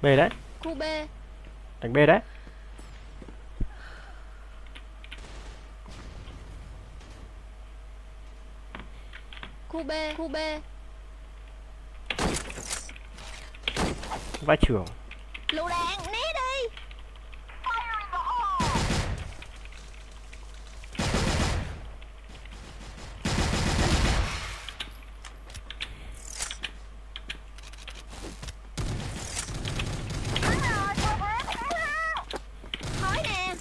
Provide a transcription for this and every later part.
B đấy. Khu B. Đánh B đấy. Khu B. Khu B. Vãi trưởng. Lựu đạn, né đi. Khói nè.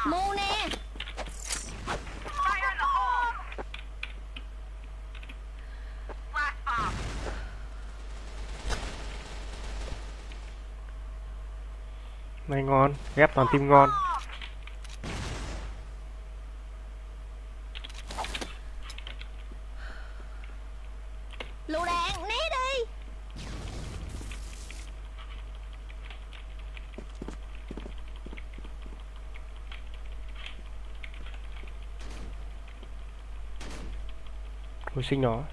Mu nè. Này ngon, ghép toàn tim ngon. Lựu đạn, né đi. Hồi sinh nó.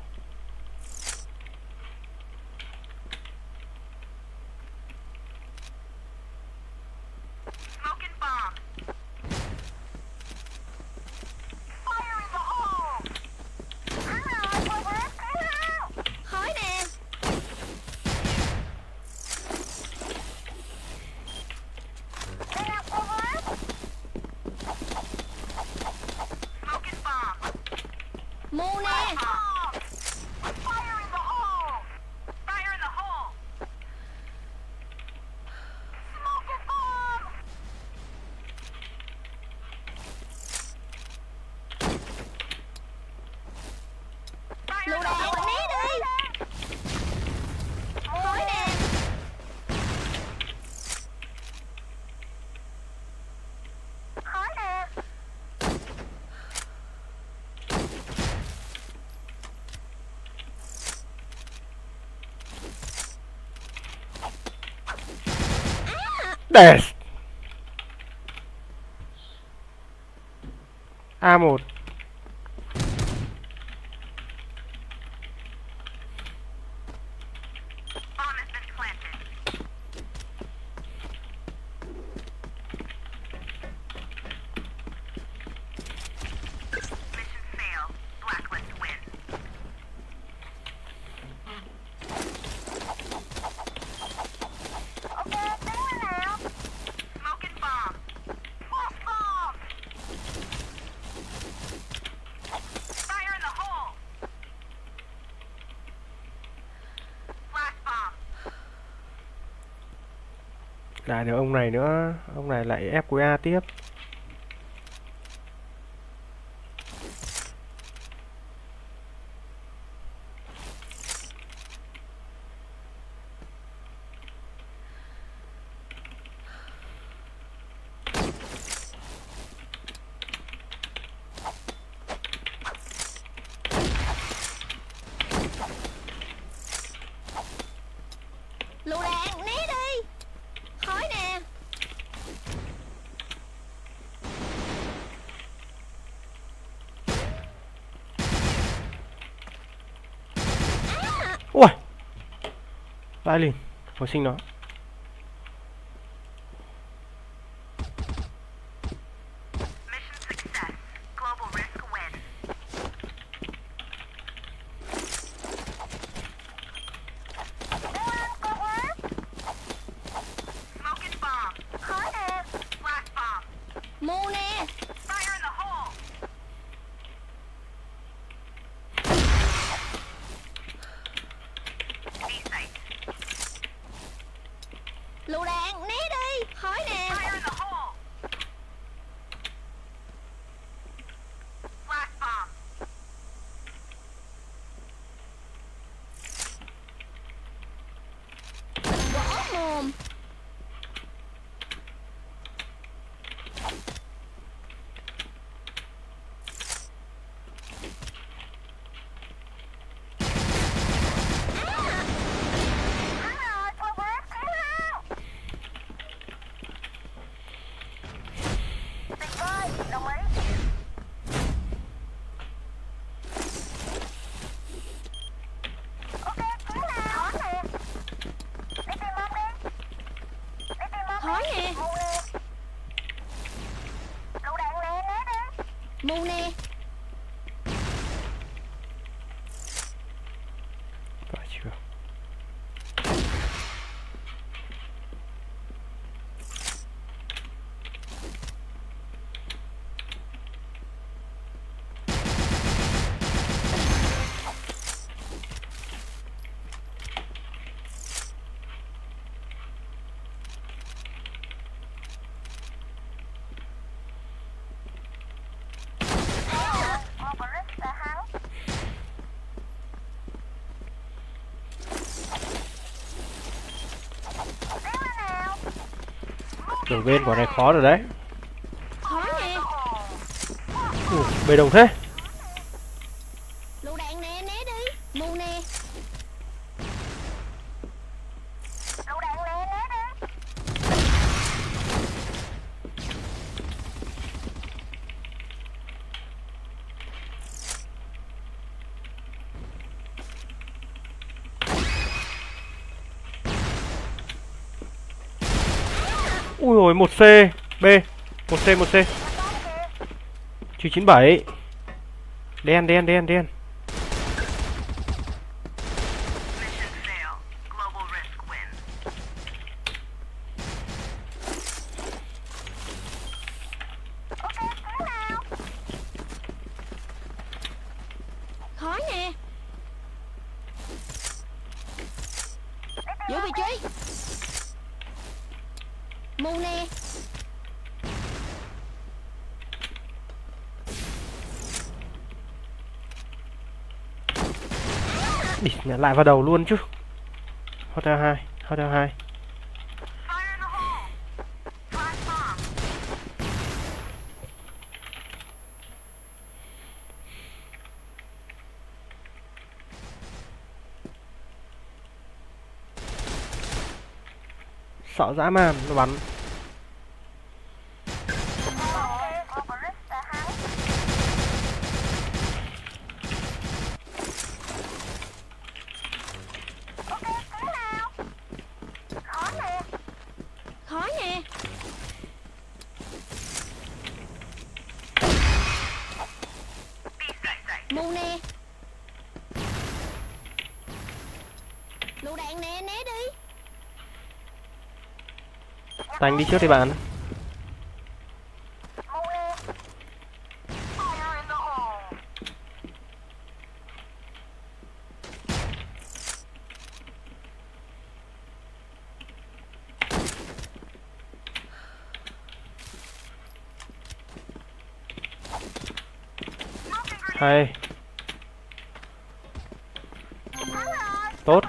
Khói nè. Mu nè. Lựu đạn, né đi. Khói nè. Khói nè. Để A1. Lại được ông này nữa, ông này lại ép cuối A tiếp. Lựu đạn, né đi. Khói nè. Ui, vãi lìn, hồi sinh nó. Khói nè. Mu nè. Lựu đạn, né đi. Khói nè. Võ mồm. Mu nè. Phải chưa? Đường bên quả này khó rồi đấy. Khó nè. Bề đồng thế. Lựu đạn nè, né đi. Mu nè. Lựu đạn nè, né đi. Ui rồi 1C B, 1C 1C. Trừ 97. Đen đen đen đen. Khó nè. Giữ vị trí. Mu nè. Đi, lại vào đầu luôn chứ. Hotel 2, Hotel 2. Sợ dã man, nó bắn. Khó nè. Mu nè. Lựu đạn nè, né đi. Tanh đi trước đi bạn. Hay. Tốt.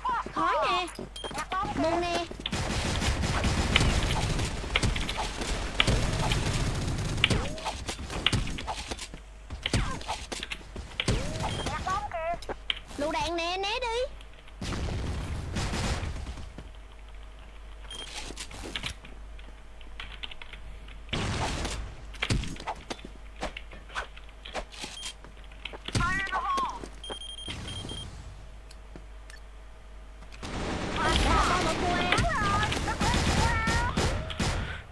Qua. Khó nè. Mu nè. Lựu đạn nè, né đi.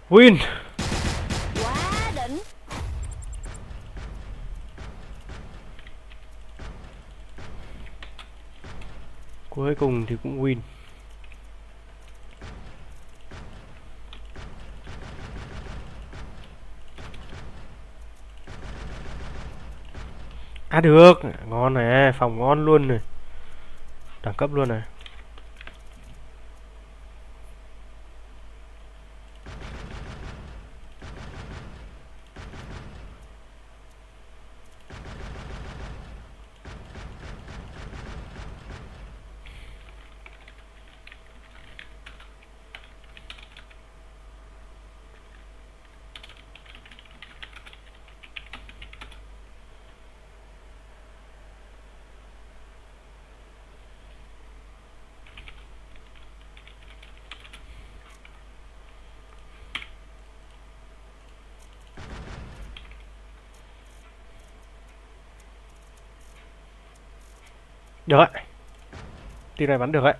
Win. Quá đỉnh. Cuối cùng thì cũng win. À được, ngon này, phòng ngon luôn này. Đẳng cấp luôn này. Được ạ. Team này bắn được ạ.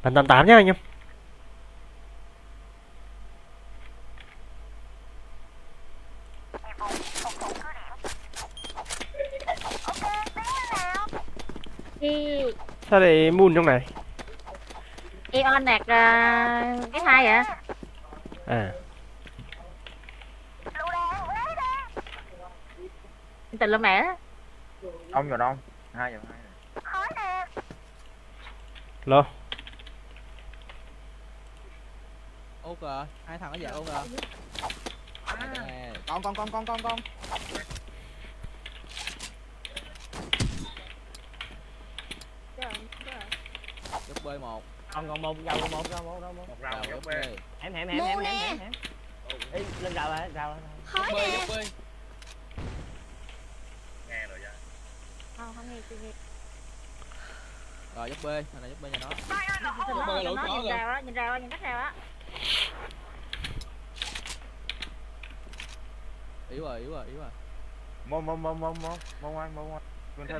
Bắn 88 nhá anh em. Đi. Sao lại moon trong này? Ion nạt cái hai vậy? À, Tình luôn mẹ đó. Ông rồi đâu? 2 giờ 2 này. lo. Út rồi, hai thằng nó về Út rồi. Nè, con. Giúp B một. Còn một rào một Một rau Giúp dốc B. bê. hẻm Ê, lên rào hả rào Khói Giúp nè. B. Nghe rồi nha. Không nghe chưa nghe. Rồi giúp B, thằng này giúp B nhà nó. Nó bơi lỗ chó nhìn rồi. rào á, nhìn rào á, nhìn cách rào á. Yếu rồi. Mông ngoan. Bên thơ.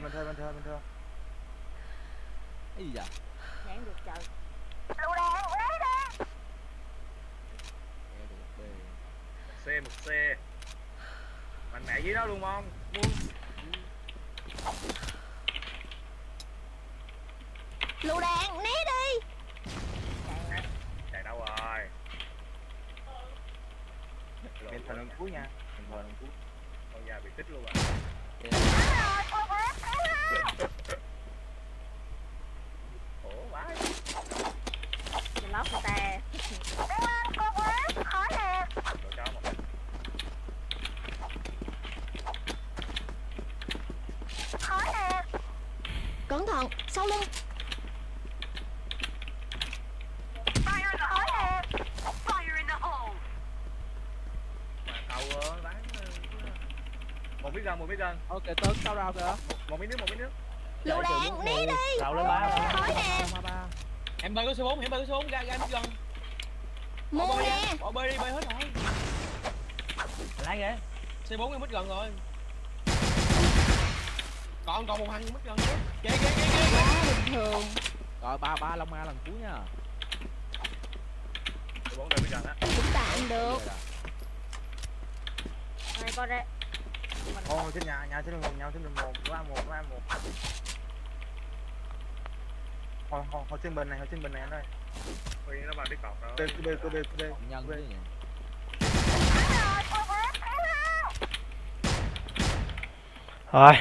Cái gì vậy? Nhãn được trời. Em một C. Mạnh mẽ dưới đó luôn không? Muốn. Lựu đạn, né đi. Chạy đâu rồi? Bên thờ lần cuối nha. Bên thờ lần cuối. Con già bị tích luôn à. Khổ vãi. Mình lót người ta. Đồ cho một. Cẩn thận, sau lưng. Mà cầu bán một miếng gần. Ok, tớ sao rào kìa. Một miếng nước. Lựu đạn, né đi. rào lên ba Khói nè. Ba. Em bay có số 4, ra mất gần. Mua nè. Bỏ bơi đi, bay hết rồi. lái ghế C4 em mất gần rồi. Còn một thằng mất gần nữa. Ghê. Quá bình thường. Rồi ba Long Ma lần cuối nha. 14 miếng gần á. Cũng tạm được. Rồi. Này coi ra. Ô trên nhà trên đường nhau trên đường một. Hồi trên bên này anh ơi. Huy nó vào cái cọc đó. B. Nhân chứ nhỉ. Rồi,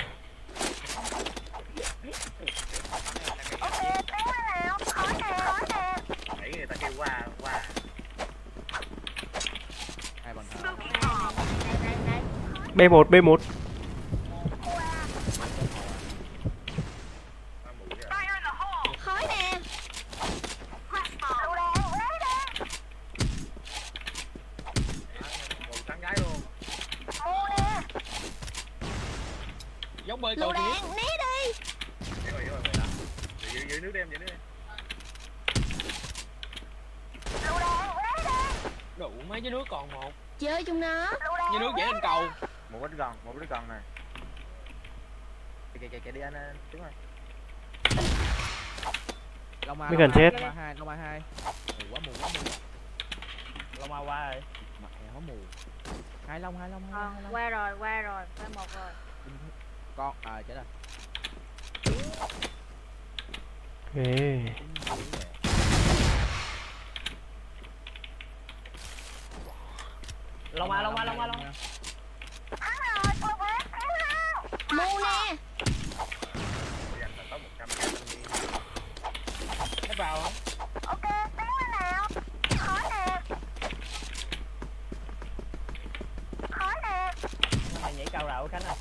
Nãy người ta kêu qua. Hai bằng thằng. Đây. B1. Ba mũi rồi. Khói nè. Một tán gái luôn. Giống bơi Lựu cầu thì đạn, né đi. Hiểu rồi đó. Giữ nước đem. đủ mấy cái nước còn một. Chơi chung nó. Như nước dễ lên cầu. Một đứa gần này. Kìa đi anh đúng rồi. Long Ma. Mới gần chết. Long Ma 2. Mù quá. long ma qua rồi Mặt nó mù. Hai Long. Qua rồi, qua một rồi. Con chết rồi. Ok. long ma Mua nè. Dành là có 100 đầu á. Ok, tiến lên nào. Khói nè. Khói nè. Mày nhảy cao rào cánh à.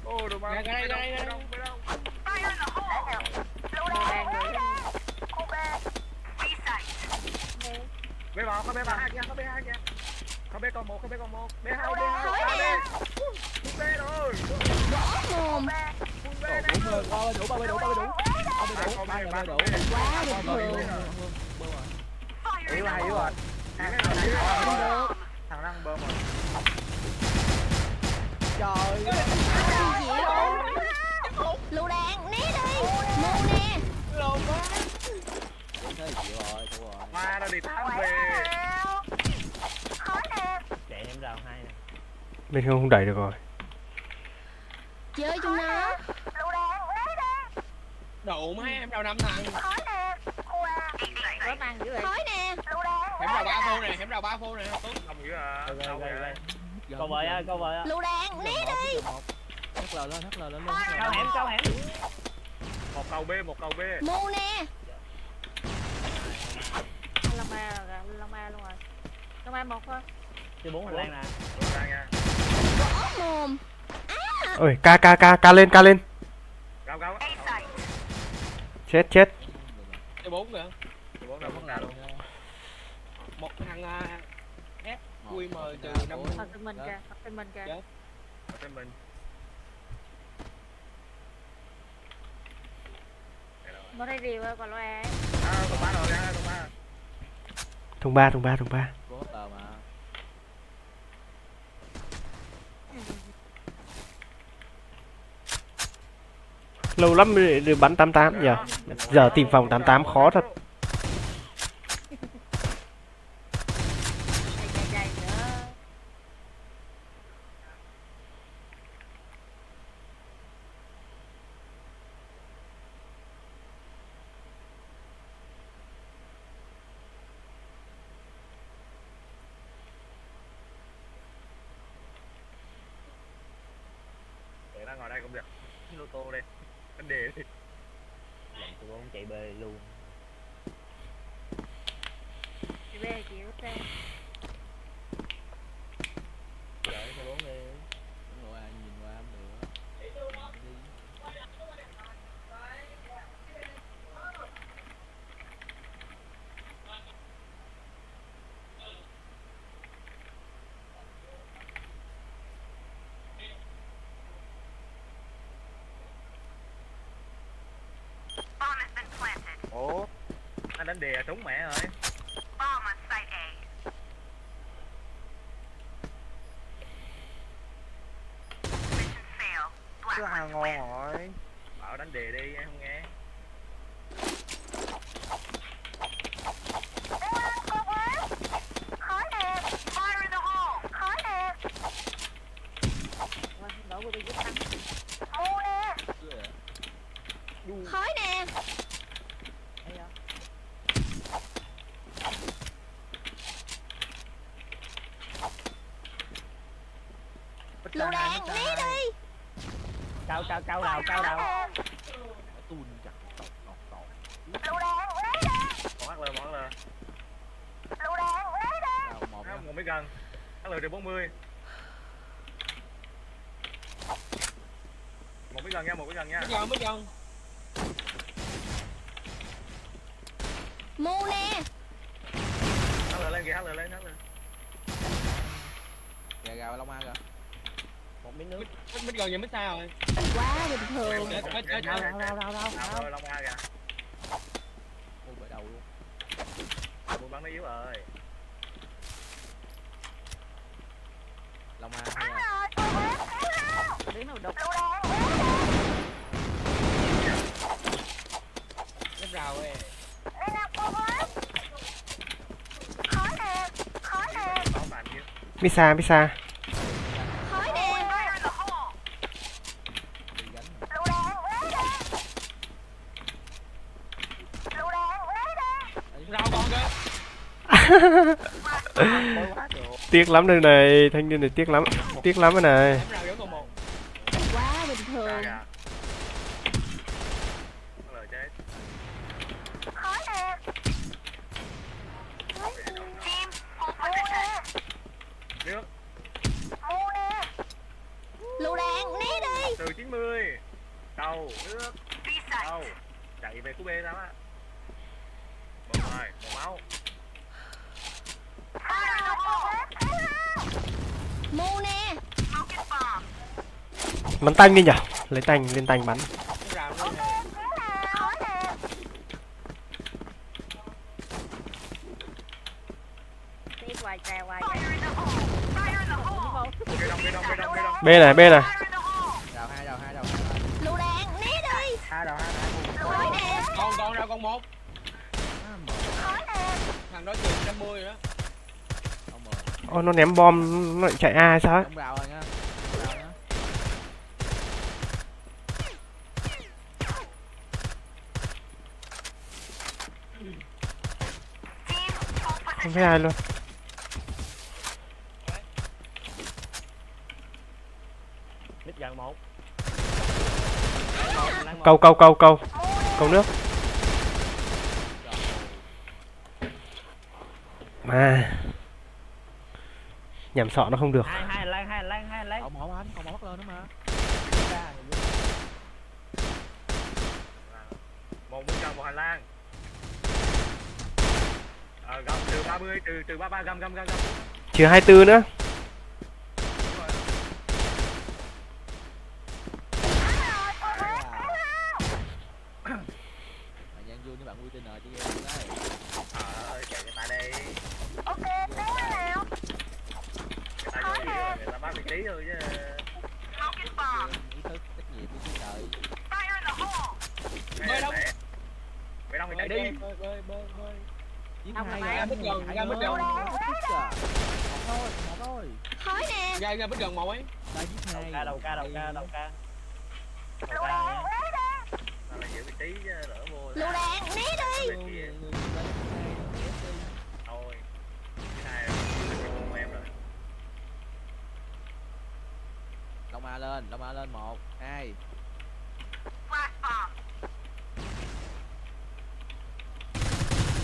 Ô đồ Ra đây, ra đây, ra đây. Fire in the hole. Lựu đạn lấy đi. Cô B. B site. B vào, có B vào hai kìa, có B hai kìa. Có B còn một, B2, Khói B2, nè. B rồi. Rõ mồm. Đủ rồi, qua đủ, ba mươi đủ, ba mươi đủ. Ba mươi đủ, ba mươi đủ. Quá bình thường. Yếu rồi. Thằng năng bơm rồi. Trời ơi. Gì vậy đâu. Lựu đạn, né đi. Mù nè. Lồn quá. Thế thì chịu rồi, chịu rồi. Hoa nó đi tám về. Khói nè. Chạy em rào hai nè. Bên không đẩy được rồi. Chơi chung nó. Lựu đạn, né đi. Đủ mấy em đầu 5 thằng. Khói nè. Khói mang dữ vậy. Khói nè. Lựu đạn. Hẻm đầu 3 phô nè, hẻm đầu 3 phô nè. Tuấn. Không dữ à. Đâu vậy? Câu vời á, câu vời á. Lựu đạn, né đi. Hất lờ lên luôn. Cao hẻm. Một cầu B. Mù nè. Long ba luôn rồi. Long ba một thôi. Chưa 4 hành lang nè. Ra nha. Rõ mồm. Ôi, ca lên. Gao. Chết. Cái 4 kìa. 4 đâu mất nào luôn. Một thằng S QM từ 5 Thật tên mình kìa. Thật tên mình kìa. Dạ. Tên mình. Nó đây rìu còn lo ai. Thùng 3 rồi nha, Thùng ba. Có tờ mà. Lâu lắm mới được bắn 88 nhỉ. Giờ tìm phòng 88 khó thật. Chạy nữa. Để ra ngồi đây cũng được. Lô tô đây. Vấn đề đi. Làm tụi con chạy bê luôn. Chị bé chịu xe. Trời tụi con đi. Đúng rồi, nhìn qua em được. Đi. Ủa. Anh đánh đè trúng mẹ rồi. Cứ hàng ngon rồi. Bảo đánh đè đi, em không nghe. Khói nè. Fire in the hole. Khói nè. Đổ vô đi giúp thắng. Mù nè. Khói nè. Đây rồi. Lựu đạn, né đi. Cao đào. Tuôn chặt cọc. Lựu đạn, né đi. Còn HL. Lựu đạn, né đi. Đào một Một mới gần. HL được 40. Một mới gần nha. Mới gần. Mù nè. HL lên kìa, HL lên. Gà Long A kìa. Một miếng nước. Mới gần vậy mới xa rồi. Quá bình thường. Chết. Đào. Rồi, Long A kìa. Ôi bể đầu luôn. Buôn bắn nó yếu rồi. Long A thôi à. Đứng nào đục. Nó rào ơi. Bảo bạn chứ. Misa. Khói nè. Đi gánh rồi. Lựu đạn, né đi. Rào còn kìa. Tiếc lắm đây này, thanh niên này tiếc lắm cái này. Hẻm rào vẫn còn một. Quá bình thường. HL chết. Khói nè. Team, hold position. Nước Lựu đạn né đi. từ 90. Đầu nước B đầu site. chạy về cú B sao á. Một rồi một máu. Fire in the hole. Mu nè. Smoking bomb. Bắn tanh đi nhở. Lấy tanh lên tanh bắn. Cái rào luôn nè. Đi hoài trà hoài. Fire in the hole. Fire in the hole. Bê đông bê đông bê đông bê đông. B này B này. Fire in the hole. Đào hai đào hai đào Lựu đạn né đi. hai đầu hai Hỏi nè. Còn rào còn một. Thằng đó chừng 150 rồi đó. không mở Ô nó ném bom nó lại chạy A hay sao ấy? không rào rồi nha. Rào nhá. Team, hold Không position. thấy ai luôn. mít gần một Câu câu nước. Mà nhảm sọ nó không được. hai lan Còn một anh còn một bắt lên nữa mà. Một mũi tròn một hành lang. Gầm từ 30 từ 33 gầm. Chưa 24 nữa. Mà Giang vui với bạn vui tên nợ chứ game đấy. Chạy người ta đây. Ok, thế nào? Người ta vô gì rồi, người ta bắt vị trí thôi chứ. Smoking bomb. Ý thức trách nhiệm với cuộc đời. Fire in the hole. Bê đông. Bê đông thì chạy Bơi, đi. bơi. Chiến Không, hai mà rồi, bích gần, hai ra bích nữa. gần. Hết sức à. Một thôi. Hỏi nè. Ra bích gần một ấy. Ta giết hai. đầu ca nha Nó là giữ vị trí chứ lỡ vô. Lựu đạn né đi. Bên kia thôi. Cái này là em rồi. Long A lên 1 2. Flash bomb.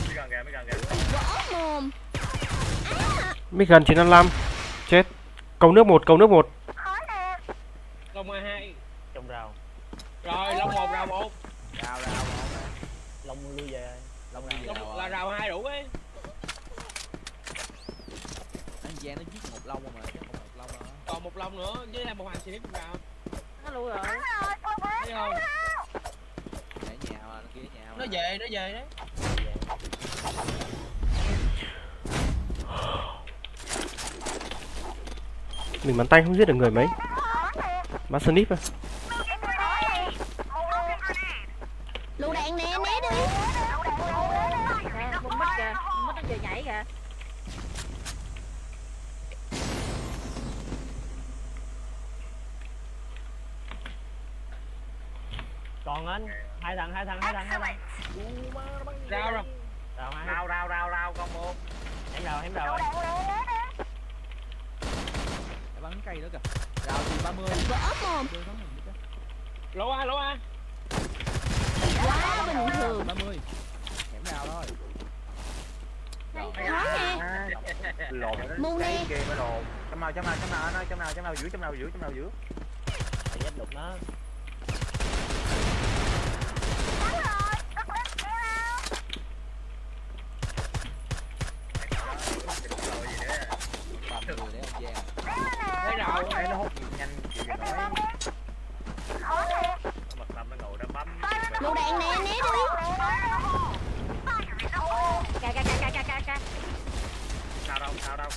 Mới gần kìa. Võ mồm. Mít gần 955. Chết. Câu nước một. Long A2. trong rào Rồi Long 1 rào 1. Rào 1. lông lui về Long đi Long rào là à. rào 2 đủ ấy. Anh Giang nó giết một Long mà chứ không một Long nữa. Còn một Long nữa với thêm một hàng xịt rào. Nó lui rồi. Thấy không? Để nhà mà nó kia nhà mà. Nó về đấy. Mình bắn tanh không giết được người mấy. Bắn snip à. Smoking grenade. Lựu đạn nè né đi. Bung mít kìa. Bung mít nó vừa nhảy kìa. còn anh hai thằng Excellent. Rào rồi. rào hai Rào con một. hém rào rồi Để bắn cây nữa kìa. Rào từ 30. Võ mồm. Lỗ A. Quá bình thường. 30. Hẻm rào thôi. Hỏi nè. lộn Mu nè. kia mới lộn trong nào giữa ép đục nó Rồi gì nữa. Bầm người để ông Giang. Thấy rào. thấy nó hút nhanh chịu gì nói Nó bật tâm nó ngồi nó bấm. Lựu đạn nè né đi. Ca. Sao đâu.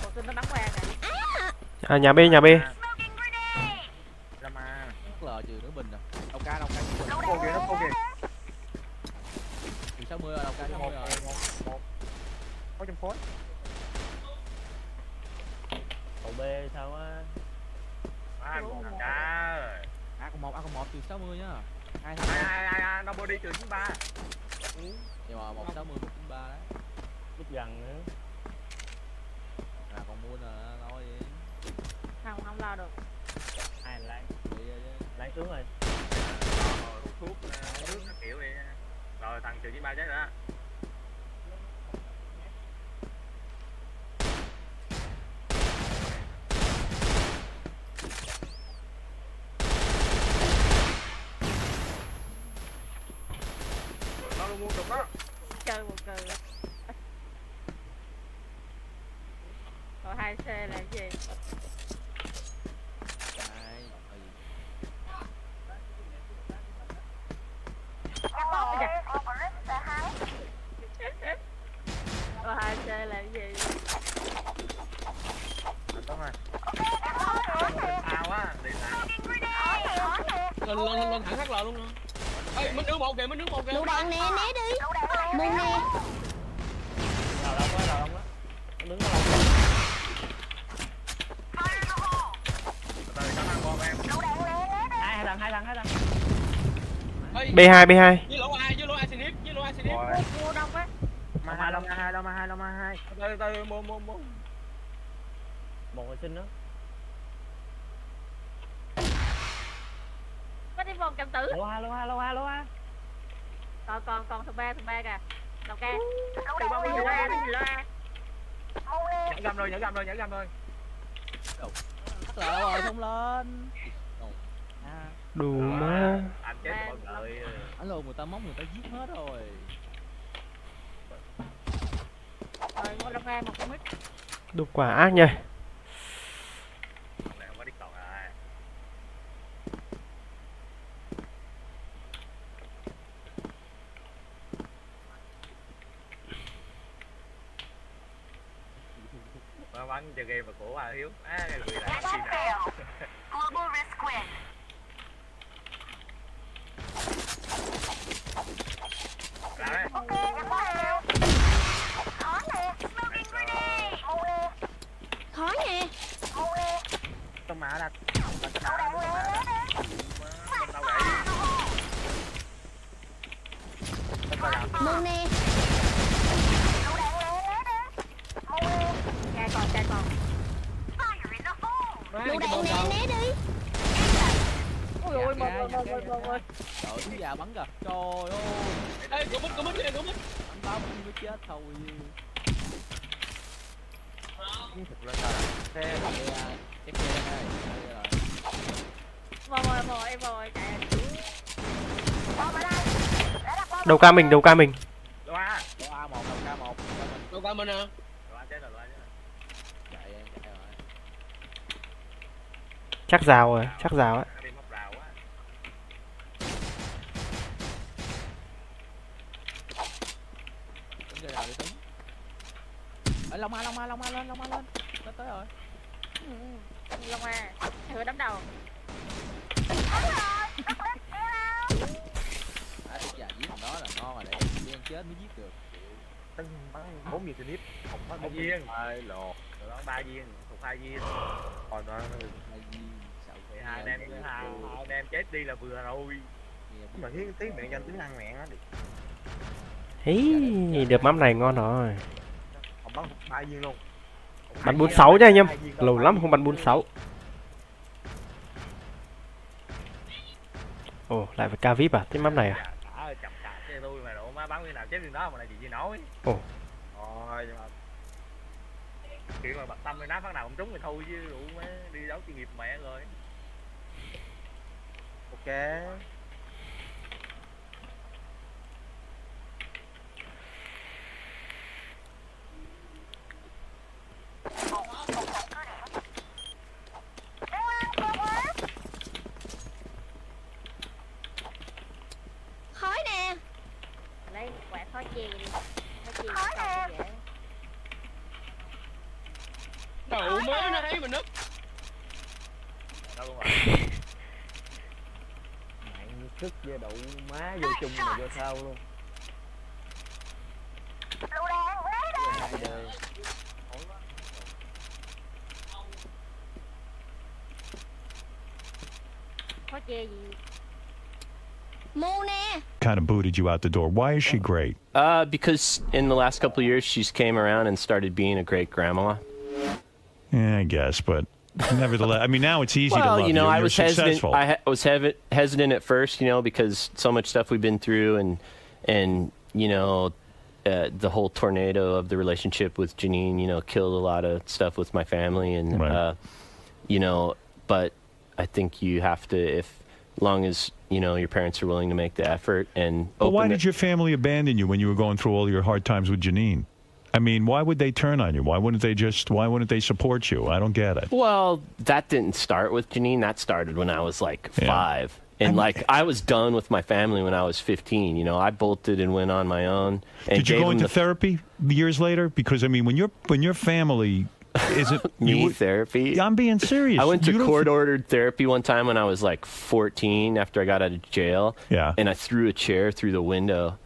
Còn tin nó bắn qua kìa. À, nhà B. Smoking grenade. Lama L trừ nữa bình nè. Đâu ca trừ bình. nó cô kìa Trừ 60 rồi, đâu ca 60 rồi. một có trong khối cậu B sao á Một thằng cá. A còn 1 trừ 60 nhá. Hai thằng. Ai nó body trừ 93. Nhưng mà 160 193 đấy. lúc gần nữa À còn mua nè, nói gì. Không lo được. ai lại Đi đi. lại xuống rồi thuốc nước các kiểu đi. Rồi thằng trừ 93 chết rồi đó. Nó luôn mua trục đó. Chơi một cừ. Rồi 2C là cái gì? Đấy, Rồi 2C là cái gì? Đúng rồi. Ao á, đi lại. Lên thẳng HL luôn nè. Ê, mình nướng một kìa, mình nướng một kìa. Lựu đạn nè, né đi. Mừng nè. Đầu đông quá, đầu đông quá. Đứng đó lâu. Từ cho thằng bom em. Hai thằng. Ê, B2 B2. với lỗ A snip, với lỗ A snip. Rồi. Mua đông á. Ma hai. Từ mua. Một người sinh nữa. Có đi vòng cầm tử. Lô ha. Còn thằng ba kìa. Đầu ca. Từ bông đi loa. Nhảy gầm rồi. HL rồi không lên. Đủ má. Anh chết mọi người. Anh lùn người ta móc người ta giết hết rồi. Rồi mua đông ca một con mít. Đủ quả ác nha. Này không có đi cầu rồi. Nó bắn chơi game mà của Hà Hiếu. Người lại xin nào. Global risk win. Ra đấy. Khó nè. Tông mã đặt. Bên đâu vậy? Mừng nè. Ca còn. Lựu đạn nè, né đi. Ôi ôi, một. Trời ơi, già bắn kìa. Trời ơi. Ê, có mít. Anh tao cũng mới chết thôi. Thực lên sao Chắc kia đây. Mồi em mồi chạy. Đầu ca mình. Loa. Lô A1, đầu K1. Đâu qua mình à. Loa chết rồi. Chạy rồi. Chắc rào á. Đi móc rào quá. Tính ra đi tính. Ê, Long A lên. Tới rồi. Long A. Thử đấm đầu. Tức là giết thằng đó là ngon rồi, để đen chết mới giết được. Tân bắn 4 viên snip, không bắn 4 viên. Hai lột. Rồi bắn 3 viên, thuộc 2 viên. Còn đó 2 anh em chết đi là vừa rồi. Mà tiếng mẹ danh tiếng ăn mẹ nó đi. Hí, được mắm này ngon rồi. Không bắn 3 viên luôn. Bắn 46 nha anh em. Lâu lắm không bắn 46. Ồ, lại phải ca vip à? Cái map này à? Chậm cho tôi mà độ má bắn viên nào chết viên đó mà là gì nói. Ồ. Rồi nhưng mà kiểu mà bật tâm với ná phát nào không trúng thì thôi chứ đủ má đi đấu chuyên nghiệp mẹ rồi. Ok. Khói nè. Lấy quả khó chì đi. Khó nè. Đậu mới nó thấy mình nứt. Đâu luôn rồi. Mạnh sức với đậu má vô chung mà vô sau luôn. Khó chê gì? Mu nè. Kind of booted you out the door. Why is she great? Because in the last couple of years, she's came around and started being a great grandma. Yeah, I guess, but Nevertheless, I mean, now it's easy to Well, love you know, you. I You're was hesitant. successful. I was hesitant at first, you know, because so much stuff we've been through, and you know, the whole tornado of the relationship with Janine, you know, killed a lot of stuff with my family, and Right. you know, but I think you have to, if long as you know your parents are willing to make the effort and. But why did your family abandon you when you were going through all your hard times with Janine? I mean, why would they turn on you? Why wouldn't they support you? I don't get it. Well, that didn't start with Janine. That started when I was like 5. And I was done with my family when I was 15. You know, I bolted and went on my own. And Did you gave go them into therapy years later? Because I mean, when your family isn't therapy? I'm being serious. I went You to don't court-ordered therapy one time when I was like 14 after I got out of jail. Yeah. And I threw a chair through the window.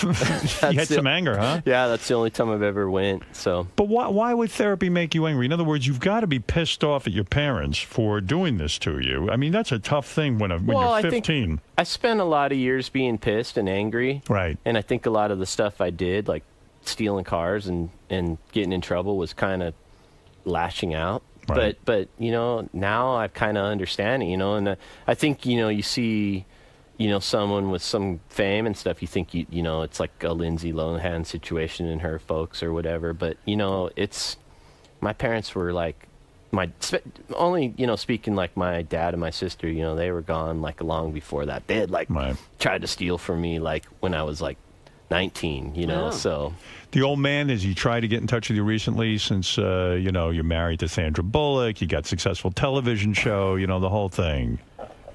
you had some anger, huh? Yeah, that's the only time I've ever went. So. But why would therapy make you angry? In other words, you've got to be pissed off at your parents for doing this to you. I mean, that's a tough thing when you're 15. I spent a lot of years being pissed and angry. Right. And I think a lot of the stuff I did, like stealing cars and getting in trouble, was kind of lashing out. Right. But you know, now I kind of understand it, you know, and I think, you know, you see, you know, someone with some fame and stuff, you think, you know, it's like a Lindsay Lohan situation and her folks or whatever. But, you know, my parents were like, only, you know, speaking like my dad and my sister, you know, they were gone like long before that. They had like tried to steal from me like when I was like 19, you know, so. The old man, has he tried to get in touch with you recently since, you know, you're married to Sandra Bullock, you got a successful television show, you know, the whole thing?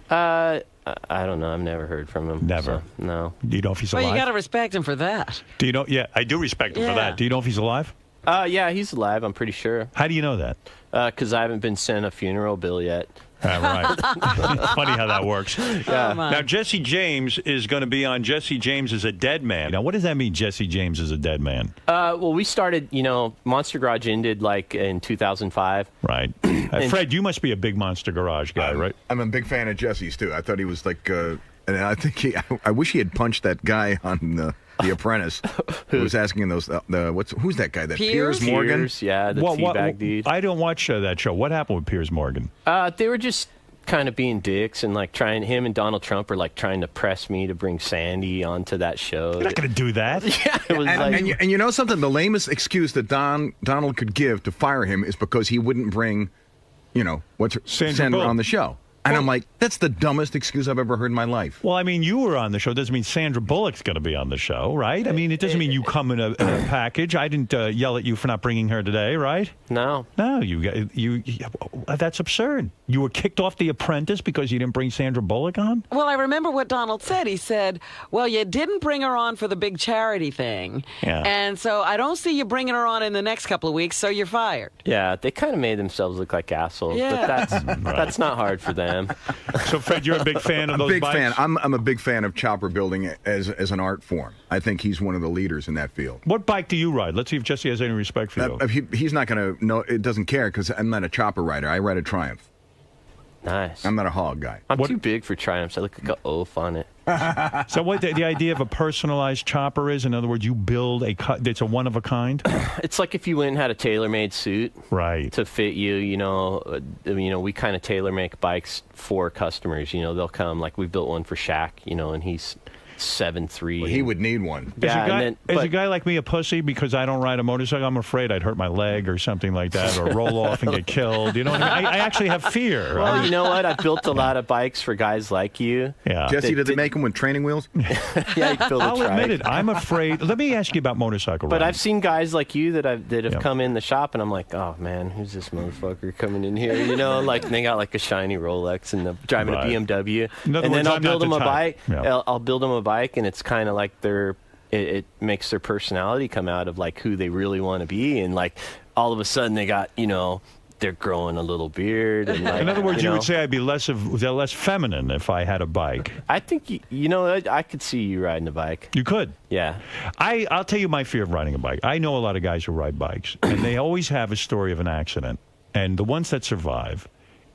I don't know. I've never heard from him. Never? So, no. Do you know if he's alive? Well, you got to respect him for that. Do you know? Yeah, I do respect him for that. Do you know if he's alive? Yeah, he's alive, I'm pretty sure. How do you know that? Because I haven't been sent a funeral bill yet. Right. Funny how that works. Yeah. Now, Jesse James is going to be on Jesse James is a Dead Man. Now, what does that mean, Jesse James is a dead man? Well, we started, you know, Monster Garage ended like in 2005. Right. Fred, you must be a big Monster Garage guy, right? I'm a big fan of Jesse's, too. I thought he was like, and I think I wish he had punched that guy on The Apprentice who was asking him those, who's that guy? That Piers Morgan? Piers, yeah, the teabag dude. I don't watch that show. What happened with Piers Morgan? They were just kind of being dicks and like him and Donald Trump are like trying to press me to bring Sandy onto that show. You're not going to do that. Yeah, it was and you know something? The lamest excuse that Donald could give to fire him is because he wouldn't bring, you know, Sandra on the show. And I'm like, that's the dumbest excuse I've ever heard in my life. Well, I mean, you were on the show. Doesn't mean Sandra Bullock's going to be on the show, right? I mean, it doesn't mean you come in a package. I didn't yell at you for not bringing her today, right? No. No, you that's absurd. You were kicked off The Apprentice because you didn't bring Sandra Bullock on? Well, I remember what Donald said. He said, well, you didn't bring her on for the big charity thing. Yeah. And so I don't see you bringing her on in the next couple of weeks, so you're fired. Yeah, they kind of made themselves look like assholes, but that's not hard for them. So, Fred, you're a big fan of those bikes? I'm a big fan of chopper building as an art form. I think he's one of the leaders in that field. What bike do you ride? Let's see if Jesse has any respect for you. He's not going to know. It doesn't care because I'm not a chopper rider. I ride a Triumph. Nice. I'm not a hog guy. I'm too big for Triumphs. I look like an oaf on it. So what the idea of a personalized chopper is? In other words, you build it's a one of a kind. It's like if you went and had a tailor-made suit, right, to fit you. You know, we kind of tailor-make bikes for customers. You know, they'll come. Like we built one for Shaq. You know, and he's 7'3". Well, he would need one. Yeah, is a guy like me a pussy because I don't ride a motorcycle? I'm afraid I'd hurt my leg or something like that, or roll off and get killed. You know what I mean? I actually have fear. Well, you know what? I've built a lot of bikes for guys like you. Yeah. Jesse, did they make them with training wheels? Yeah, you build a I'll admit it. I'm afraid. Let me ask you about motorcycle But riding. I've seen guys like you that have come in the shop, and I'm like, oh man, who's this motherfucker coming in here? You know, like they got like a shiny Rolex and driving a BMW, and then I'll build them a bike. Yeah. I'll build them a bike, and it's kind of like it makes their personality come out of like who they really want to be, and like all of a sudden they got, you know, they're growing a little beard. And like, in other words, you would say I'd be less feminine if I had a bike. I think you know I could see you riding a bike. You could. Yeah. I'll tell you my fear of riding a bike. I know a lot of guys who ride bikes, and they always have a story of an accident. And the ones that survive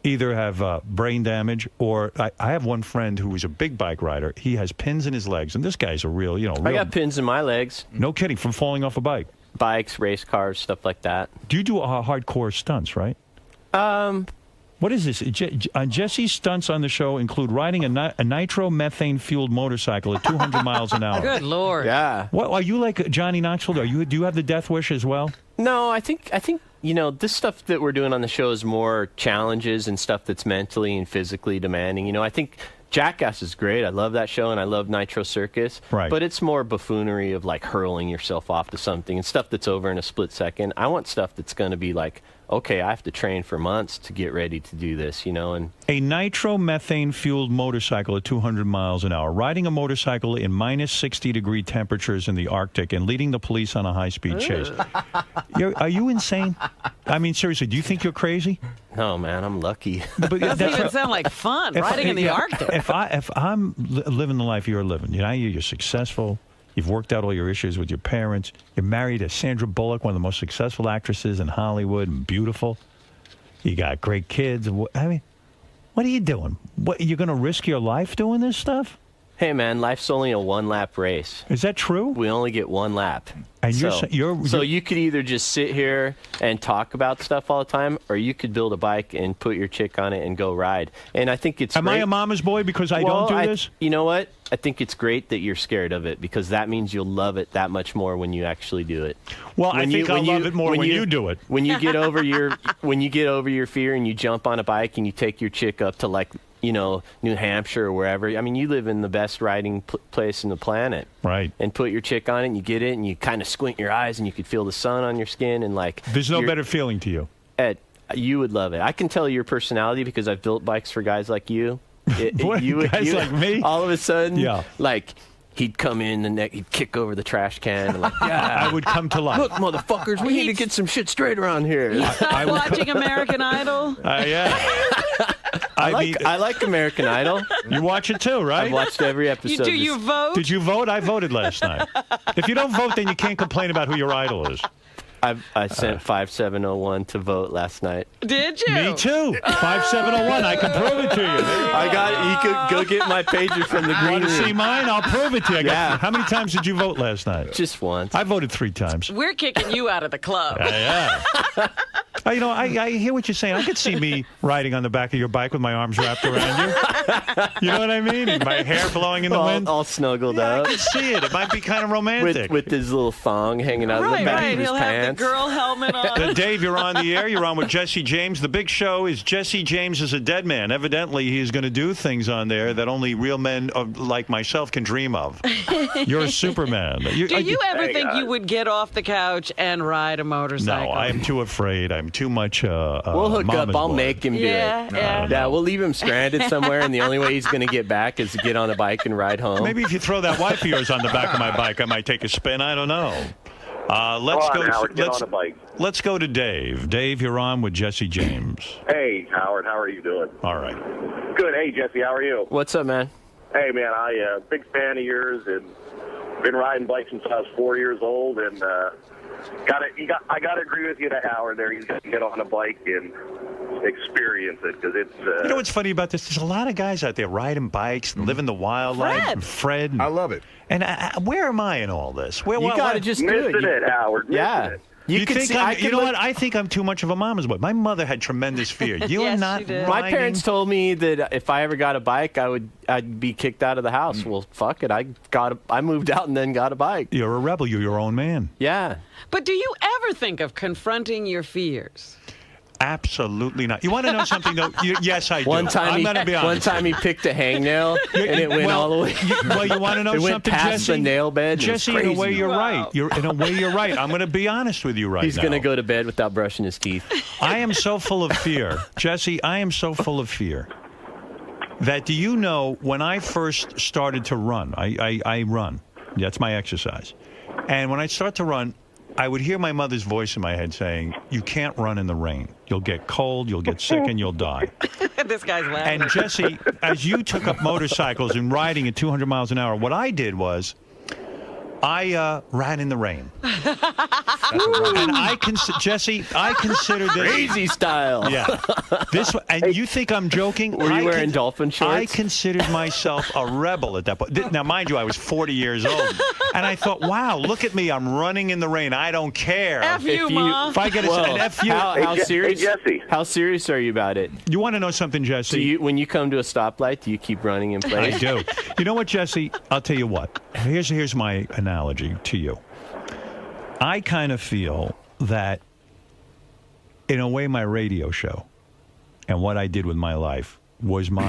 either have brain damage, or I have one friend who is a big bike rider. He has pins in his legs, and this guy's a real, I got pins in my legs. No kidding, from falling off a bike. Bikes, race cars, stuff like that. Do you do hardcore stunts, right? What is this? Jesse's stunts on the show include riding a nitromethane-fueled motorcycle at 200 miles an hour. Good Lord. Yeah. What, are you like Johnny Knoxville? Do you have the death wish as well? No, I think this stuff that we're doing on the show is more challenges and stuff that's mentally and physically demanding. I think Jackass is great. I love that show, and I love Nitro Circus. Right. But it's more buffoonery of like hurling yourself off to something and stuff that's over in a split second. I want stuff that's going to be like, okay, I have to train for months to get ready to do this, and a nitromethane-fueled motorcycle at 200 miles an hour, riding a motorcycle in minus 60-degree temperatures in the Arctic and leading the police on a high-speed chase. Are you insane? I mean, seriously, do you think you're crazy? No, man, I'm lucky. But doesn't even sound like fun, riding in the Arctic. If I'm living the life you're living, you're successful. You've worked out all your issues with your parents. You're married to Sandra Bullock, one of the most successful actresses in Hollywood, and beautiful. You got great kids. I mean, what are you doing? You're going to risk your life doing this stuff? Hey, man, life's only a one-lap race. Is that true? We only get one lap. And so you could either just sit here and talk about stuff all the time, or you could build a bike and put your chick on it and go ride. And I think it's Am I a mama's boy because I don't do this? You know what? I think it's great that you're scared of it, because that means you'll love it that much more when you actually do it. Well, I think I'll love it more when you do it. When you get over your fear and you jump on a bike and you take your chick up to like, New Hampshire or wherever. I mean, you live in the best riding place in the planet. Right. And put your chick on it and you get it and you kind of squint your eyes and you could feel the sun on your skin and like. There's no better feeling to you. Ed, you would love it. I can tell your personality because I've built bikes for guys like you. Guys like me? All of a sudden, yeah. Like, he'd come in he'd kick over the trash can and like, yeah. I would come to life. Look, motherfuckers, we need to get some shit straight around here. Watching American Idol? Yeah. I like American Idol. You watch it too, right? I've watched every episode. Do you vote? Did you vote? I voted last night. If you don't vote, then you can't complain about who your idol is. I sent 5701 to vote last night. Did you? Me too. 5701. I can prove it to you. I got it. You could go get my pager from the green Want to room. see mine? I'll prove it to you. Yeah. How many times did you vote last night? Just once. I voted 3 times. We're kicking you out of the club. Yeah. I hear what you're saying. I could see me riding on the back of your bike with my arms wrapped around you. You know what I mean? And my hair blowing in the wind. All snuggled I up. can see it. It might be kind of romantic. With his little thong hanging out of the back of his He'll pants. have the girl helmet on. Dave, you're on the air. You're on with Jesse James. The big show is Jesse James is a dead man. Evidently, he's going to do things on there that only real men like myself can dream of. You're a Superman. Do you ever think you would get off the couch and ride a motorcycle? No, I am too afraid. I'm too much. We'll hook up. I'll make him do it. Yeah, we'll leave him stranded somewhere, and the only way he's going to get back is to get on a bike and ride home. Maybe if you throw that wife of yours on the back of my bike, I might take a spin. I don't know. Let's go to Dave. Dave, you're on with Jesse James. Hey, Howard. How are you doing? All right. Good. Hey, Jesse. How are you? What's up, man? Hey, man. I big fan of yours and been riding bikes since I was 4 years old, and I got to agree with you to Howard there. He's got to get on a bike and experience it because it's. You know what's funny about this? There's a lot of guys out there riding bikes and living the wild life. Fred. I love it. And where am I in all this? You got to just do it. Missing it, Howard. Missing it. You know what? I think I'm too much of a mama's boy. My mother had tremendous fear. You are not riding. My parents told me that if I ever got a bike, I'd be kicked out of the house. Well, fuck it. I moved out and then got a bike. You're a rebel. You're your own man. Yeah. But do you ever think of confronting your fears? Absolutely not. You want to know something, though? Yes, I do. I'm going to be honest. One time he picked a hangnail, and it went all the way. You want to know something, went past Jesse? the nail bed. Jesse, in a way, you're right. In a way, you're right. I'm going to be honest with you right now. He's going to go to bed without brushing his teeth. I am so full of fear. Jesse, I am so full of fear that, do you know, when I first started to run, I run. That's my exercise. And when I start to run, I would hear my mother's voice in my head saying, you can't run in the rain. You'll get cold, you'll get sick, and you'll die. This guy's laughing. And Jesse, as you took up motorcycles and riding at 200 miles an hour, what I did was I ran in the rain. And Jesse, I consider this crazy style. Yeah. And you think I'm joking? Were you wearing dolphin shorts? I considered myself a rebel at that point. Now, mind you, I was 40 years old, and I thought, wow, look at me, I'm running in the rain. I don't care. F you, Ma. If I get an F you. How serious? Hey, Jesse. How serious are you about it? You want to know something, Jesse? When you come to a stoplight, do you keep running in place? I do. You know what, Jesse? I'll tell you what. Here's my analogy to you. I kind of feel that, in a way, my radio show and what I did with my life was my